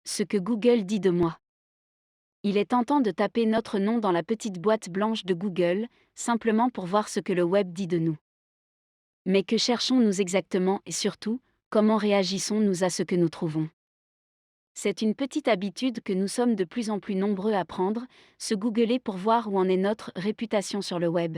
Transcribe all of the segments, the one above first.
Ce que Google dit de moi. Il est tentant de taper notre nom dans la petite boîte blanche de Google, simplement pour voir ce que le web dit de nous. Mais que cherchons-nous exactement et surtout, comment réagissons-nous à ce que nous trouvons? C'est une petite habitude que nous sommes de plus en plus nombreux à prendre, se googler pour voir où en est notre réputation sur le web.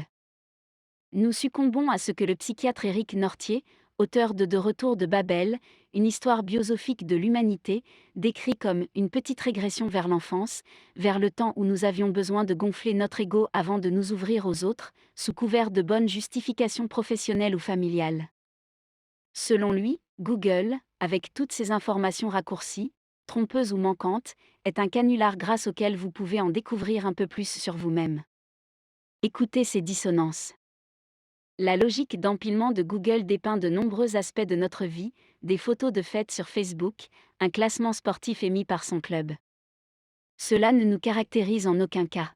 Nous succombons à ce que le psychiatre Éric Nortier, auteur de Retour de Babel, une histoire biosophique de l'humanité, décrit comme une petite régression vers l'enfance, vers le temps où nous avions besoin de gonfler notre ego avant de nous ouvrir aux autres, sous couvert de bonnes justifications professionnelles ou familiales. Selon lui, Google, avec toutes ces informations raccourcies, trompeuses ou manquantes, est un canular grâce auquel vous pouvez en découvrir un peu plus sur vous-même. Écoutez ces dissonances. La logique d'empilement de Google dépeint de nombreux aspects de notre vie, des photos de fêtes sur Facebook, un classement sportif émis par son club. Cela ne nous caractérise en aucun cas.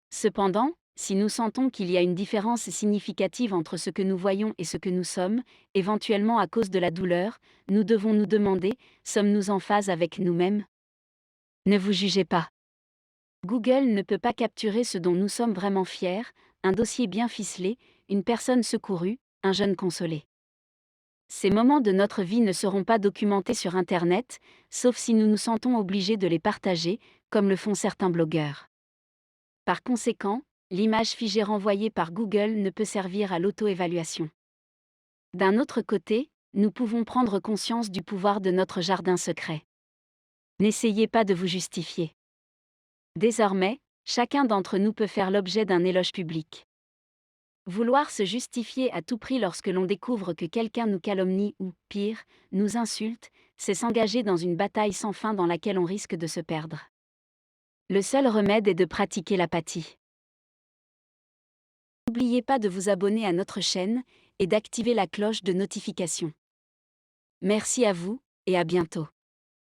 Cependant, si nous sentons qu'il y a une différence significative entre ce que nous voyons et ce que nous sommes, éventuellement à cause de la douleur, nous devons nous demander, sommes-nous en phase avec nous-mêmes? Ne vous jugez pas. Google ne peut pas capturer ce dont nous sommes vraiment fiers, un dossier bien ficelé, une personne secourue, un jeune consolé. Ces moments de notre vie ne seront pas documentés sur Internet, sauf si nous nous sentons obligés de les partager, comme le font certains blogueurs. Par conséquent, l'image figée renvoyée par Google ne peut servir à l'auto-évaluation. D'un autre côté, nous pouvons prendre conscience du pouvoir de notre jardin secret. N'essayez pas de vous justifier. Désormais, chacun d'entre nous peut faire l'objet d'un éloge public. Vouloir se justifier à tout prix lorsque l'on découvre que quelqu'un nous calomnie ou, pire, nous insulte, c'est s'engager dans une bataille sans fin dans laquelle on risque de se perdre. Le seul remède est de pratiquer l'apathie. N'oubliez pas de vous abonner à notre chaîne et d'activer la cloche de notification. Merci à vous, et à bientôt.